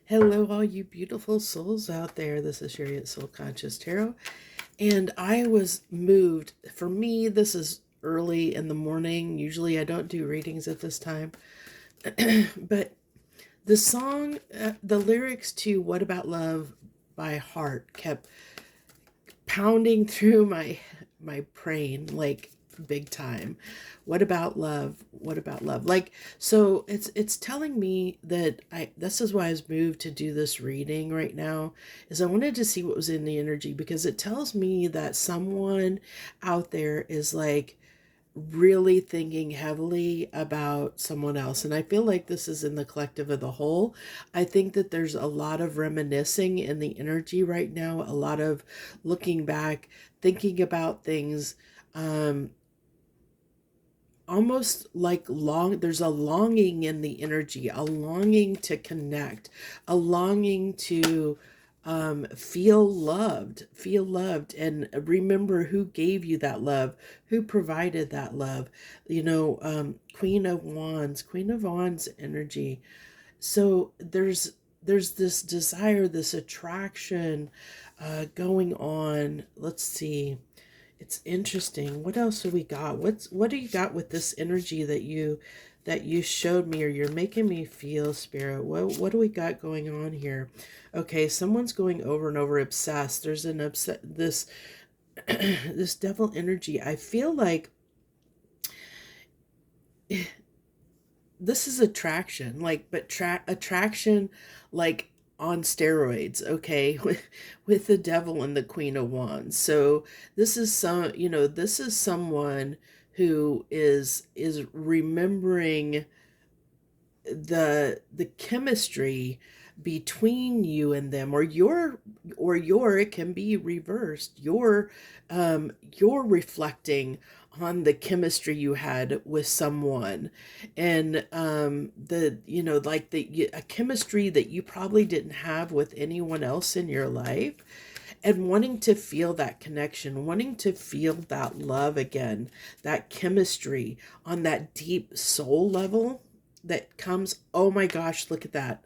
Hello, all you beautiful souls out there. This is Sherry at Soul Conscious Tarot. And I was moved. For me, this is early in the morning. Usually I don't do readings at this time. But the song, the lyrics to What About Love by Heart kept pounding through my brain like big time. What about love? What about love? Like, so it's telling me that I this is why I was moved to do this reading right now, is I wanted to see what was in the energy, because it tells me that someone out there is like really thinking heavily about someone else. And I feel like this is in the collective of the whole. I think that there's a lot of reminiscing in the energy right now, a lot of looking back, thinking about things, um, almost like there's a longing in the energy, a longing to connect, a longing to feel loved, and remember who gave you that love, who provided that love. Queen of Wands energy. So there's this desire, this attraction going on. Let's see. It's interesting. What else do we got? What do you got with this energy that you showed me, or you're making me feel, Spirit? What do we got going on here? Okay, someone's going over and over obsessed. There's an upset this this devil energy. I feel like this is attraction, like, but attraction like on steroids, okay, with the devil and the Queen of Wands. So this is this is someone who is remembering the chemistry between you and them, or it can be reversed. You're reflecting on the chemistry you had with someone, and the like a chemistry that you probably didn't have with anyone else in your life, and wanting to feel that connection, wanting to feel that love again, that chemistry on that deep soul level that comes. Oh my gosh, look at that.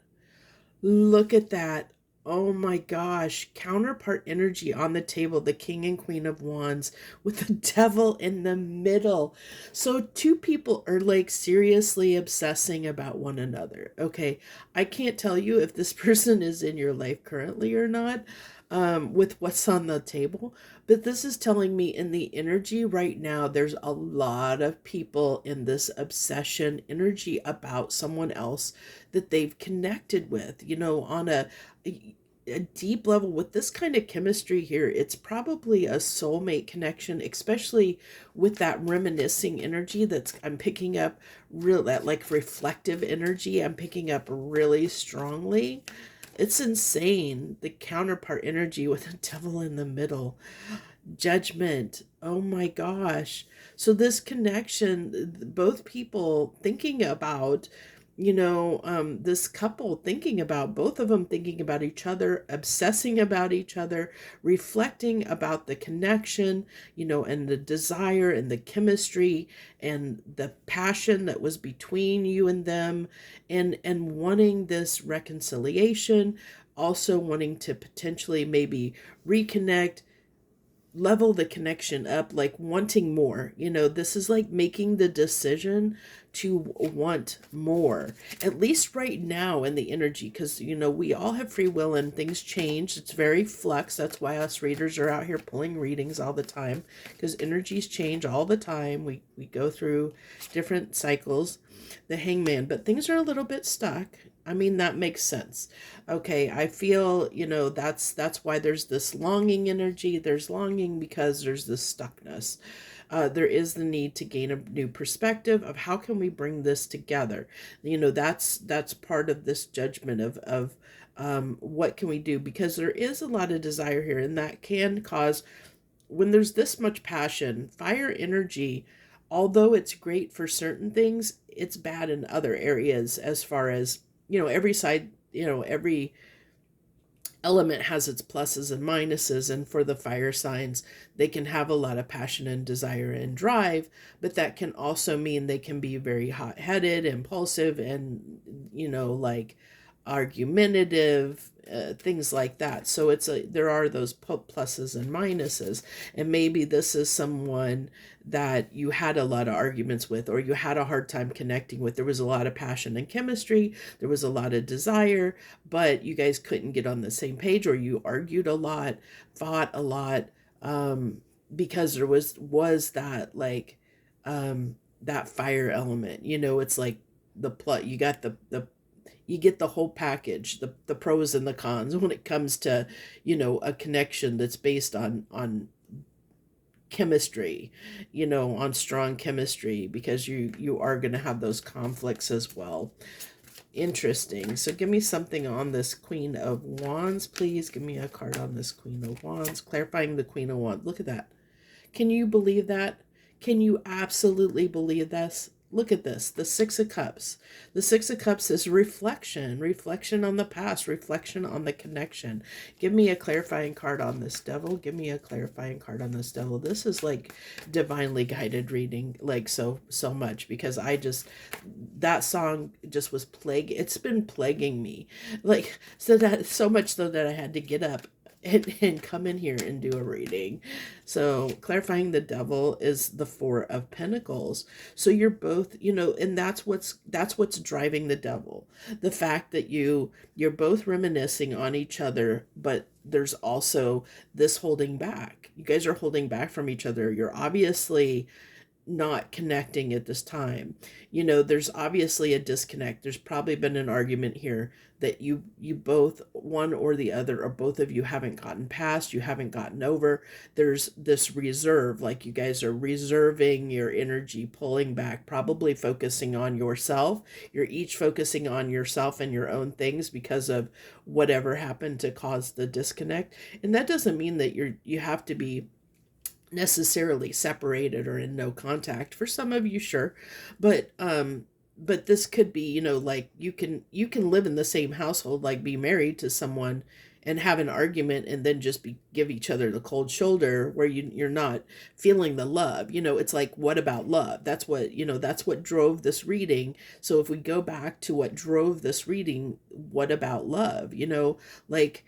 Look at that. Oh my gosh. Counterpart energy on the table, the King and Queen of Wands with the devil in the middle. So two people are like seriously obsessing about one another. Okay. I can't tell you if this person is in your life currently or not, with what's on the table. But this is telling me in the energy right now, there's a lot of people in this obsession energy about someone else that they've connected with, on a deep level with this kind of chemistry here. It's probably a soulmate connection, especially with that reminiscing energy that's I'm picking up, real that like reflective energy I'm picking up really strongly. It's insane. The counterpart energy with a devil in the middle. Judgment. Oh my gosh. So this connection, both people thinking about, this couple thinking about, both of them thinking about each other, obsessing about each other, reflecting about the connection, and the desire and the chemistry and the passion that was between you and them, and wanting this reconciliation, also wanting to potentially maybe reconnect, level the connection up, like wanting more. This is like making the decision to want more, at least right now in the energy, because we all have free will and things change. It's very flux. That's why us readers are out here pulling readings all the time, because energies change all the time. We go through different cycles. The Hangman, but things are a little bit stuck. I mean, that makes sense. Okay, I feel, that's why there's this longing energy. There's longing because there's this stuckness. There is the need to gain a new perspective of how can we bring this together. That's part of this judgment of what can we do, because there is a lot of desire here, and that can cause, when there's this much passion, fire energy, although it's great for certain things, it's bad in other areas. As far as, every side, every element has its pluses and minuses. And for the fire signs, they can have a lot of passion and desire and drive, but that can also mean they can be very hot-headed, impulsive, and like argumentative, things like that. So there are those pluses and minuses, and maybe this is someone that you had a lot of arguments with, or you had a hard time connecting with. There was a lot of passion and chemistry, there was a lot of desire, but you guys couldn't get on the same page, or you argued a lot, fought a lot, because there was that, like, that fire element. It's like the plot. You got the you get the whole package, the pros and the cons when it comes to, a connection that's based on chemistry, on strong chemistry, because you are going to have those conflicts as well. Interesting. So give me something on this Queen of Wands, please. Give me a card on this Queen of Wands, clarifying the Queen of Wands. Look at that. Can you believe that? Can you absolutely believe this? Look at this, the Six of Cups. The Six of Cups is reflection on the past, reflection on the connection. Give me a clarifying card on this Devil. Give me a clarifying card on this Devil. This is like divinely guided reading, like so much, because that song just was it's been plaguing me. Like, so much so that I had to get up and come in here and do a reading. So clarifying the Devil is the Four of Pentacles. So you're both, and that's what's driving the Devil. The fact that you're both reminiscing on each other, but there's also this holding back. You guys are holding back from each other. You're obviously not connecting at this time. There's obviously a disconnect. There's probably been an argument here that you both, one or the other, or both of you, haven't gotten past, you haven't gotten over. There's this reserve, like you guys are reserving your energy, pulling back, probably focusing on yourself. You're each focusing on yourself and your own things because of whatever happened to cause the disconnect. And that doesn't mean that you have to be necessarily separated or in no contact. For some of you, sure, but this could be, like, you can live in the same household, like be married to someone and have an argument, and then just give each other the cold shoulder, where you're not feeling the love. It's like, what about love? That's what drove this reading. So if we go back to what drove this reading, what about love? Like,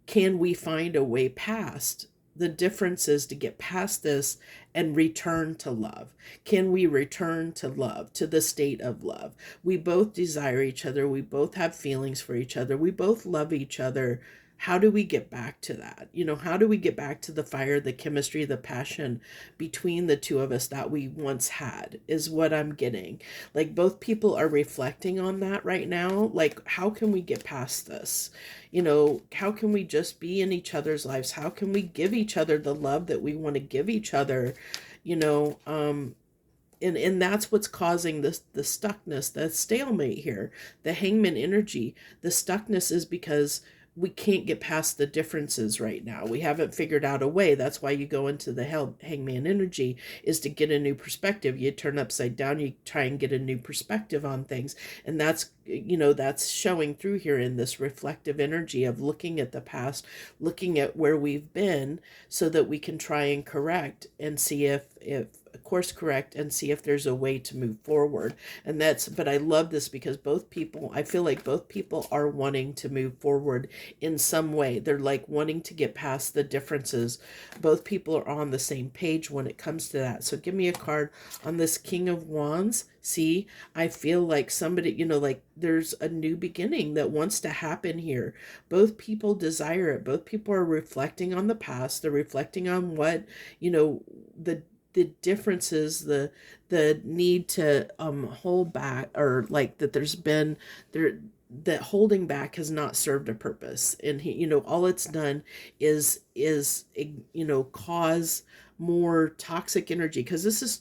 can we find a way past the differences to get past this and return to love? Can we return to love, to the state of love? We both desire each other. We both have feelings for each other. We both love each other. How do we get back to that? How do we get back to the fire, the chemistry, the passion between the two of us that we once had, is what I'm getting. Like, both people are reflecting on that right now. Like, how can we get past this? How can we just be in each other's lives? How can we give each other the love that we want to give each other? And that's what's causing the stuckness, the stalemate here, the Hangman energy. The stuckness is because we can't get past the differences right now. We haven't figured out a way. That's why you go into the Hangman energy, is to get a new perspective. You turn upside down, you try and get a new perspective on things. And that's showing through here in this reflective energy of looking at the past, looking at where we've been, so that we can try and correct and see if course correct and see if there's a way to move forward. But I love this, because I feel like both people are wanting to move forward in some way. They're like wanting to get past the differences. Both people are on the same page when it comes to that. So give me a card on this King of Wands. See, I feel like somebody, like there's a new beginning that wants to happen here. Both people desire it. Both people are reflecting on the past. They're reflecting on what, the differences, the need to hold back, or like that that holding back has not served a purpose. And all it's done is cause more toxic energy, because this is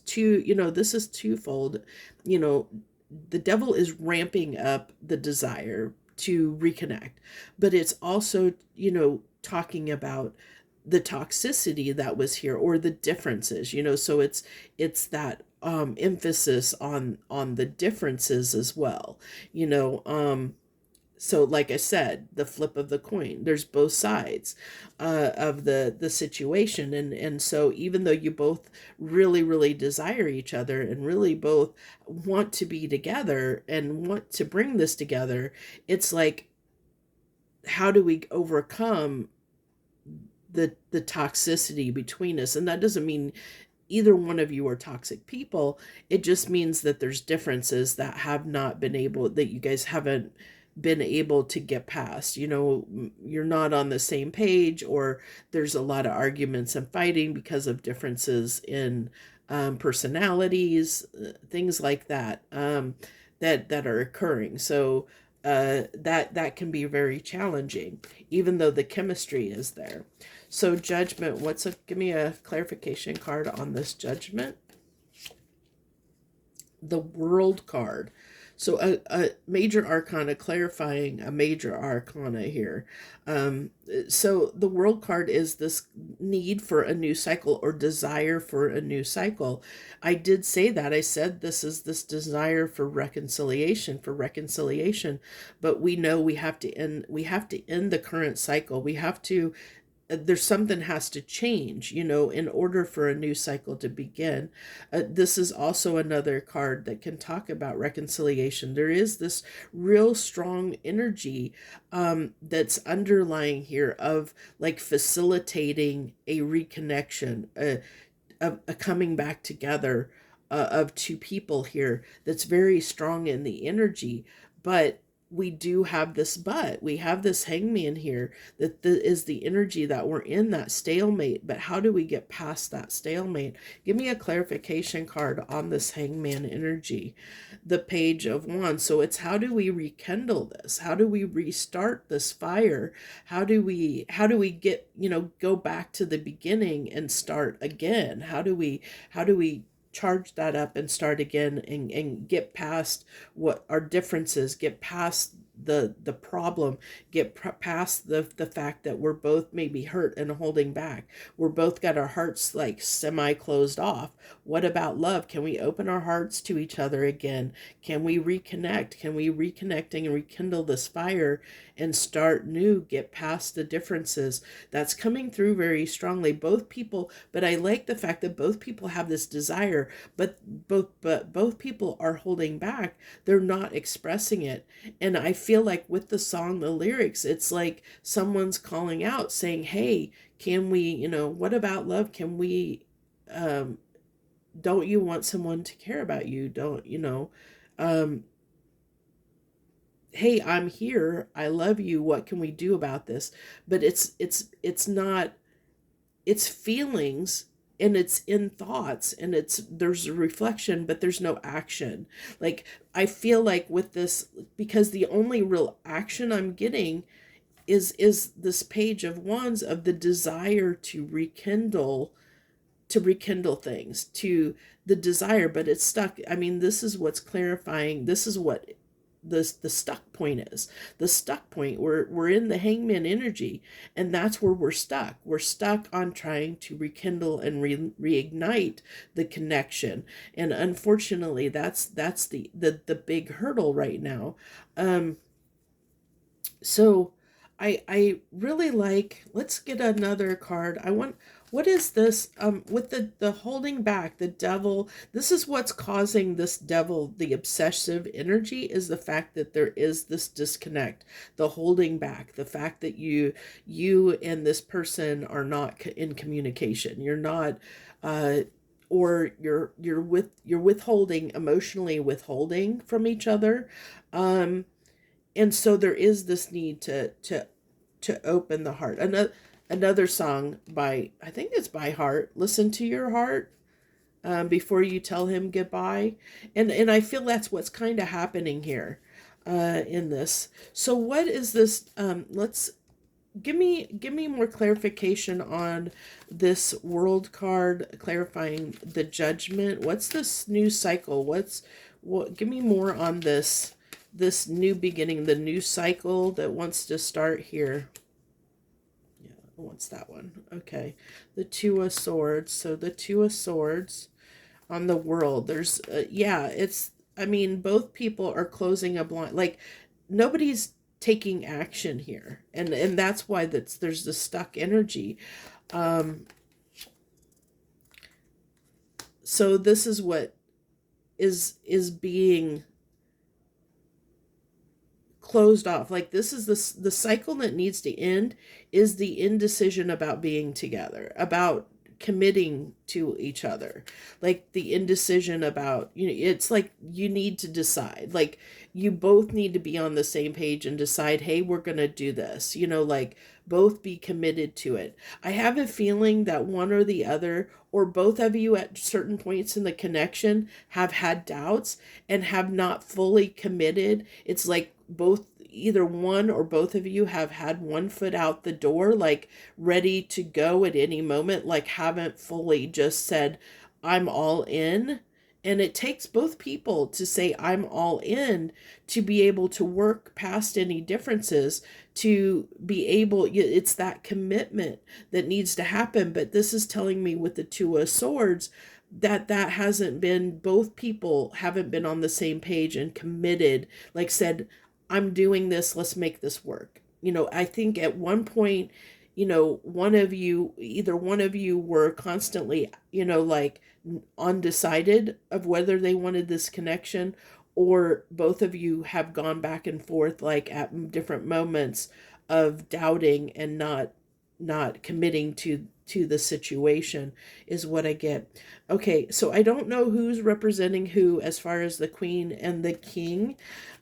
twofold. The Devil is ramping up the desire to reconnect, but it's also talking about the toxicity that was here, or the differences. So it's that emphasis on the differences as well. So like I said, the flip of the coin, there's both sides of the situation. And so even though you both really really desire each other and really both want to be together and want to bring this together, it's like, how do we overcome the toxicity between us? And that doesn't mean either one of you are toxic people. It just means that there's differences that have not been able, that you guys haven't been able to get past. You're not on the same page, or there's a lot of arguments and fighting because of differences in personalities, things like that, that are occurring. So that can be very challenging, even though the chemistry is there. So judgment, give me a clarification card on this judgment. The world card. So a major arcana clarifying a major arcana here. So the world card is this need for a new cycle or desire for a new cycle. I did say that. I said this is this desire for reconciliation, but we know we have to end the current cycle. We have to there's something has to change, in order for a new cycle to begin. This is also another card that can talk about reconciliation. There is this real strong energy that's underlying here of like facilitating a reconnection, a coming back together of two people here that's very strong in the energy. But we do have this, but we have this hangman here that is the energy that we're in that stalemate. But how do we get past that stalemate? Give me a clarification card on this hangman energy. The Page of Wands. So it's, how do we rekindle this? How do we restart this fire? How do we get, go back to the beginning and start again? How do we charge that up and start again, and get past what our differences, get past the problem, get past the fact that we're both maybe hurt and holding back. We're both got our hearts like semi closed off. What about love? Can we open our hearts to each other again? Can we reconnect? Can we reconnecting and rekindle this fire and start new, get past the differences? That's coming through very strongly, both people. But I like the fact that both people have this desire, but both people are holding back. They're not expressing it. And I feel like with the song, the lyrics, it's like someone's calling out saying, hey, can we, what about love? Can we, don't you want someone to care about you? Don't, um, hey, I'm here, I love you, what can we do about this? But it's not, it's feelings, and it's in thoughts, and there's a reflection, but there's no action. Like, I feel like with this, because the only real action I'm getting is this Page of Wands, of the desire to rekindle things, to the desire, but it's stuck. I mean, this is what's clarifying. This is what the stuck point is. The stuck point, we're in the hangman energy, and that's where we're stuck on trying to rekindle and reignite the connection. And unfortunately, that's the big hurdle right now. So I really like, let's get another card. What is this, with the holding back, the devil? This is what's causing this devil, the obsessive energy, is the fact that there is this disconnect, the holding back, the fact that you and this person are not in communication. You're not, or you're withholding, emotionally withholding from each other. And so there is this need to open the heart. Another song by, I think it's by Heart, Listen to Your Heart, before you tell him goodbye. And I feel that's what's kind of happening here, in this. So what is this? Let's give me more clarification on this world card, clarifying the judgment. What's this new cycle? Give me more on this new beginning, the new cycle that wants to start here. Yeah, what's that one? Okay, the Two of Swords. So the Two of Swords on the world. There's, yeah, it's, I mean, both people are closing a blind, like, nobody's taking action here, and that's why there's this stuck energy. um so this is what is being closed off. Like, this is the cycle that needs to end, is the indecision about being together, about committing to each other. Like, the indecision about, it's like you need to decide. Like, you both need to be on the same page and decide, hey, we're going to do this. Like, both be committed to it. I have a feeling that one or the other, or both of you at certain points in the connection, have had doubts and have not fully committed. It's like both, either one or both of you have had one foot out the door, like ready to go at any moment, like haven't fully just said, I'm all in. And it takes both people to say, I'm all in, to be able to work past any differences, to be able, it's that commitment that needs to happen. But this is telling me with the Two of Swords that hasn't been, both people haven't been on the same page and committed, like said, I'm doing this, let's make this work. I think at one point, one of you, either one of you were constantly, like undecided of whether they wanted this connection, or both of you have gone back and forth, like at different moments of doubting and not committing to the situation, is what I get. Okay, so I don't know who's representing who as far as the Queen and the King.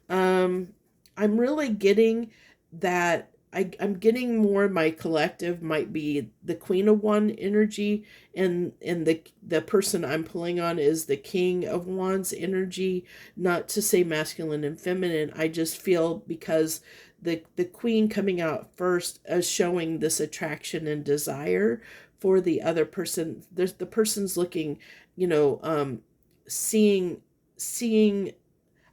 um I'm really getting that I'm getting more, my collective might be the Queen of Wands energy, and the person I'm pulling on is the King of Wands energy. Not to say masculine and feminine, I just feel because the Queen coming out first as showing this attraction and desire for the other person. There's the person's looking, seeing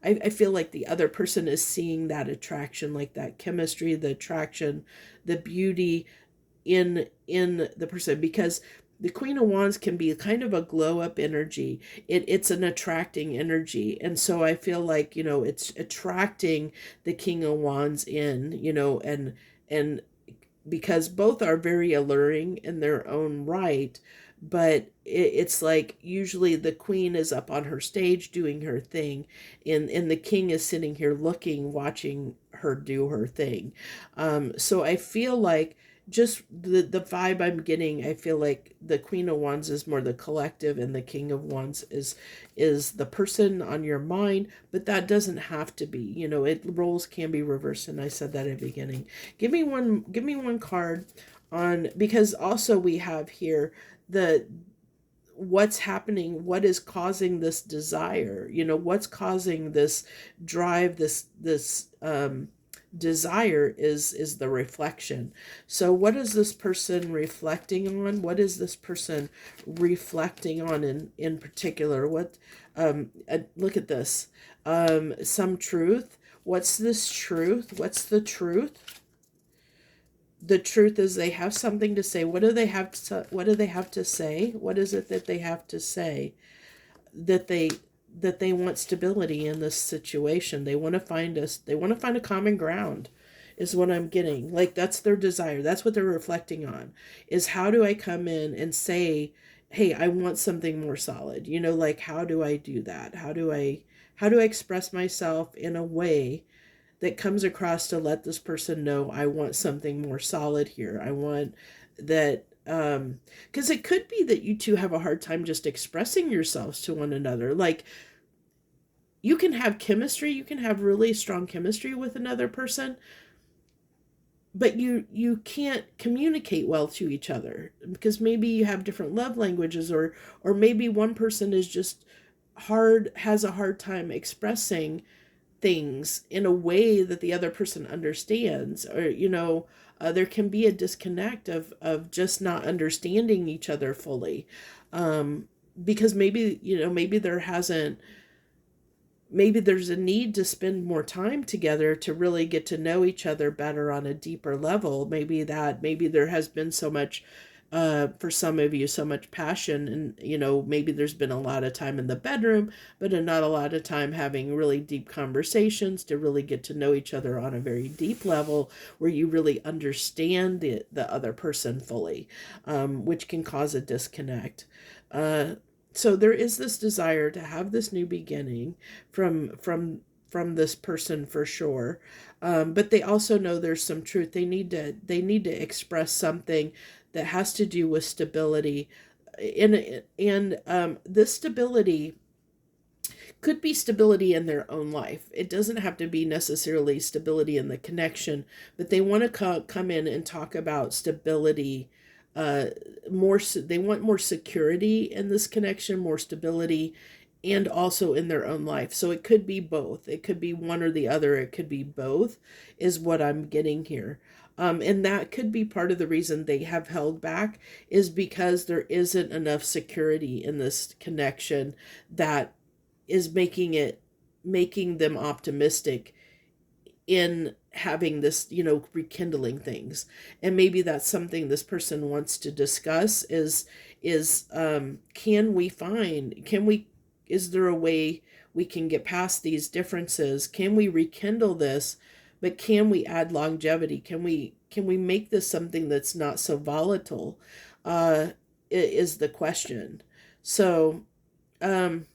I feel like the other person is seeing that attraction, like that chemistry, the attraction, the beauty in the person, because the Queen of Wands can be kind of a glow up energy. It's an attracting energy. And so I feel like, it's attracting the King of Wands in, and because both are very alluring in their own right. But it's like usually the Queen is up on her stage doing her thing, and the King is sitting here looking, watching her do her thing. So I feel like, just the vibe I'm getting, I feel like the Queen of Wands is more the collective, and the King of Wands is the person on your mind. But that doesn't have to be, roles can be reversed, and I said that at the beginning. Give me one card on, because also we have here the what's happening, what is causing this desire, what's causing this drive, this desire is the reflection. So what is this person reflecting on? What is this person reflecting on in particular? What look at this, some truth. What's this truth? What's the truth? The truth is they have something to say. What do they have to say? What is it that they have to say? That they want stability in this situation. They want to find a common ground, is what I'm getting. Like, that's their desire. That's what they're reflecting on, is how do I come in and say, hey, I want something more solid. Like, how do I do that? How do I express myself in a way that comes across to let this person know I want something more solid here. I want that, because it could be that you two have a hard time just expressing yourselves to one another. Like, you can have chemistry, you can have really strong chemistry with another person, but you can't communicate well to each other, because maybe you have different love languages, or maybe one person is just has a hard time expressing things in a way that the other person understands, or there can be a disconnect of just not understanding each other fully, because maybe there's a need to spend more time together to really get to know each other better on a deeper level. Maybe there has been so much for some of you, so much passion, and maybe there's been a lot of time in the bedroom, but not a lot of time having really deep conversations to really get to know each other on a very deep level where you really understand the other person fully, which can cause a disconnect. So there is this desire to have this new beginning from this person for sure, but they also know there's some truth. They need to express something that has to do with stability, and this stability could be stability in their own life. It doesn't have to be necessarily stability in the connection, but they want to come in and talk about stability. They want more security in this connection, more stability, and also in their own life. So it could be both. It could be one or the other. It could be both, is what I'm getting here. And that could be part of the reason they have held back, is because there isn't enough security in this connection that is making them optimistic in having this, rekindling things. And maybe that's something this person wants to discuss, is is there a way we can get past these differences? Can we rekindle this? But can we add longevity? Can we make this something that's not so volatile? Is the question. So, um,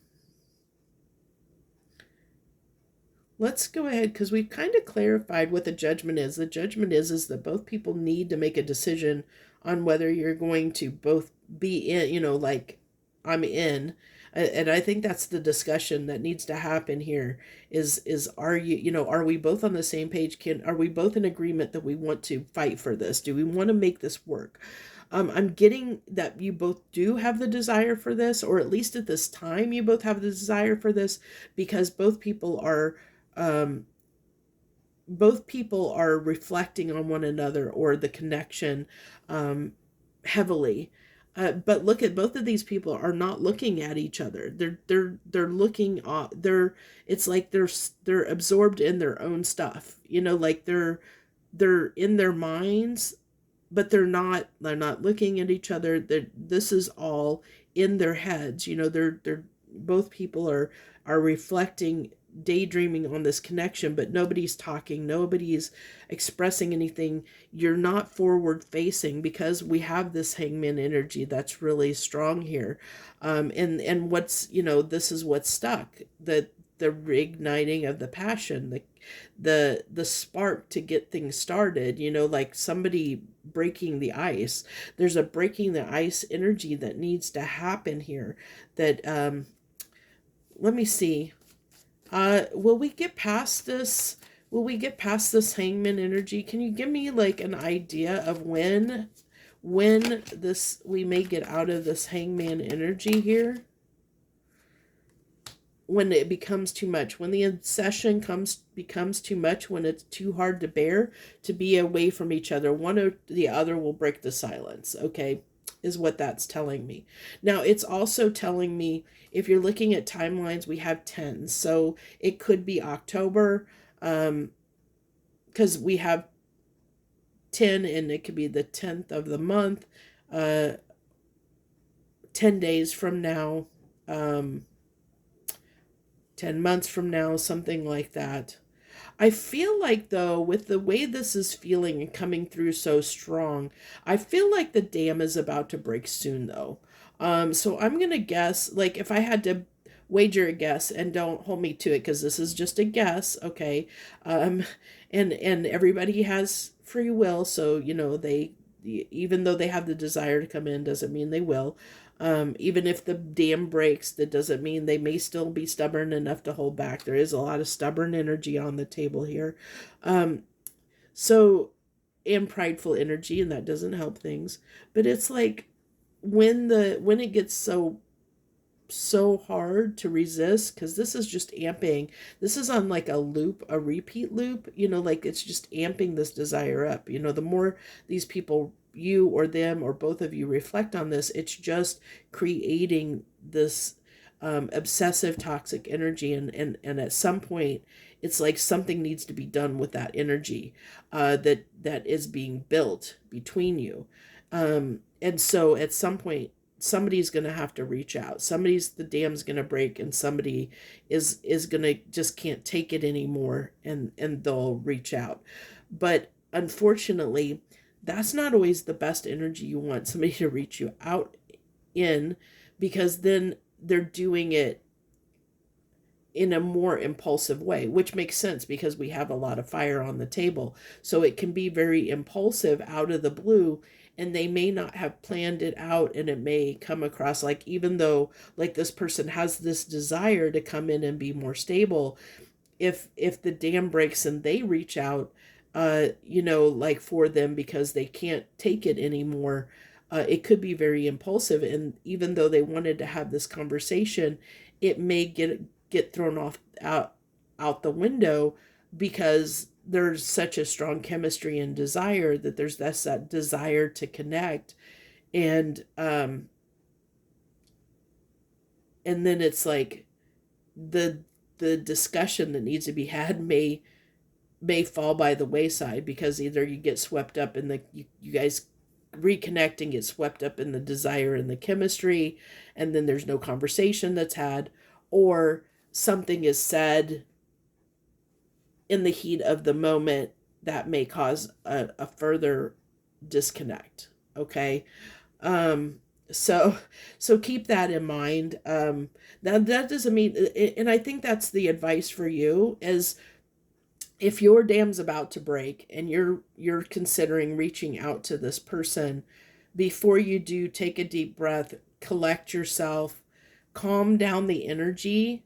let's go ahead, because we've kind of clarified what the judgment is. The judgment is that both people need to make a decision on whether you're going to both be in, like, I'm in. And I think that's the discussion that needs to happen here, is are we both on the same page? Are we both in agreement that we want to fight for this? Do we want to make this work? I'm getting that you both do have the desire for this, or at least at this time you both have the desire for this, because um, both people are reflecting on one another or the connection, um, heavily. But look, at both of these people are not looking at each other. They're looking. It's like they're absorbed in their own stuff. Like they're in their minds, but they're not looking at each other. This is all in their heads. They're both people are reflecting, daydreaming on this connection, but nobody's talking, nobody's expressing anything. You're not forward facing, because we have this hangman energy that's really strong here. And this is what's stuck, the reigniting of the passion, the spark to get things started, like somebody breaking the ice. There's a breaking the ice energy that needs to happen here. That Let me see. Will we get past this? Will we get past this hangman energy? Can you give me like an idea of when this we may get out of this hangman energy here? When it becomes too much, when the obsession becomes too much, when it's too hard to bear to be away from each other, one or the other will break the silence. Okay, is what that's telling me. Now it's also telling me, if you're looking at timelines, we have 10, so it could be October, because we have 10, and it could be the 10th of the month, uh 10 days from now, um 10 months from now, something like that. I feel like, though, with the way this is feeling and coming through so strong, I feel like the dam is about to break soon, though. So I'm going to guess, like, if I had to wager a guess, and don't hold me to it because this is just a guess, okay? Um, and everybody has free will, so, even though they have the desire to come in, doesn't mean they will. Even if the dam breaks, that doesn't mean they may still be stubborn enough to hold back. There is a lot of stubborn energy on the table here. Um, so, and prideful energy, and that doesn't help things. But it's like, when it gets so hard to resist, because this is just amping, this is on like a loop, a repeat loop, like it's just amping this desire up. The more these people, you or them or both of you, reflect on this, it's just creating this obsessive toxic energy, and at some point it's like something needs to be done with that energy that is being built between you. And so at some point, somebody's going to have to reach out. The dam's going to break, and somebody is going to just can't take it anymore, and they'll reach out. But unfortunately, that's not always the best energy you want somebody to reach you out in, because then they're doing it in a more impulsive way, which makes sense because we have a lot of fire on the table. So it can be very impulsive out of the blue, and they may not have planned it out, and it may come across like, even though like this person has this desire to come in and be more stable, if the dam breaks and they reach out, like for them because they can't take it anymore, it could be very impulsive. And even though they wanted to have this conversation, it may get thrown off out the window, because there's such a strong chemistry and desire, that there's that desire to connect. And um and then it's like the the discussion that needs to be had may fall by the wayside, because either you get swept up in you guys reconnect and get swept up in the desire and the chemistry, and then there's no conversation that's had, or something is said in the heat of the moment that may cause a further disconnect. Okay. um so so keep that in mind. That doesn't mean, and I think that's the advice for you, is if your dam's about to break and you're considering reaching out to this person, before you do, take a deep breath, collect yourself, calm down the energy,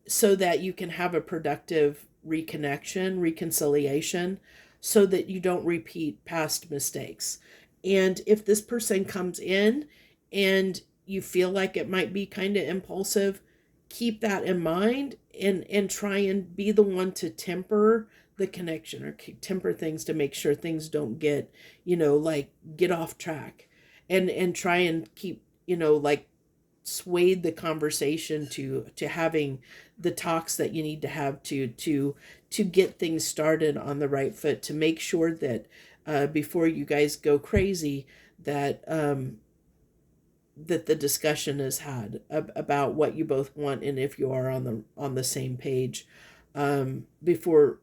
so that you can have a productive reconciliation, so that you don't repeat past mistakes. And if this person comes in and you feel like it might be kind of impulsive, keep that in mind, and try and be the one to temper the connection, or temper things, to make sure things don't get, like, get off track, and try and keep, like, swayed the conversation to having the talks that you need to have to get things started on the right foot, to make sure that before you guys go crazy, that that the discussion is had about what you both want, and if you are on the same page, before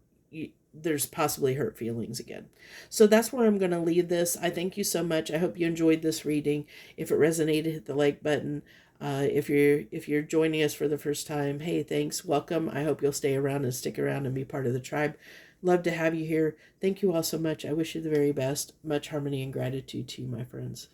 there's possibly hurt feelings again. So that's where I'm going to leave this. I thank you so much. I hope you enjoyed this reading. If it resonated, hit the like button. If you're joining us for the first time, hey, thanks, welcome. I hope you'll stay around and stick around and be part of the tribe. Love to have you here. Thank you all so much. I wish you the very best. Much harmony and gratitude to you, my friends.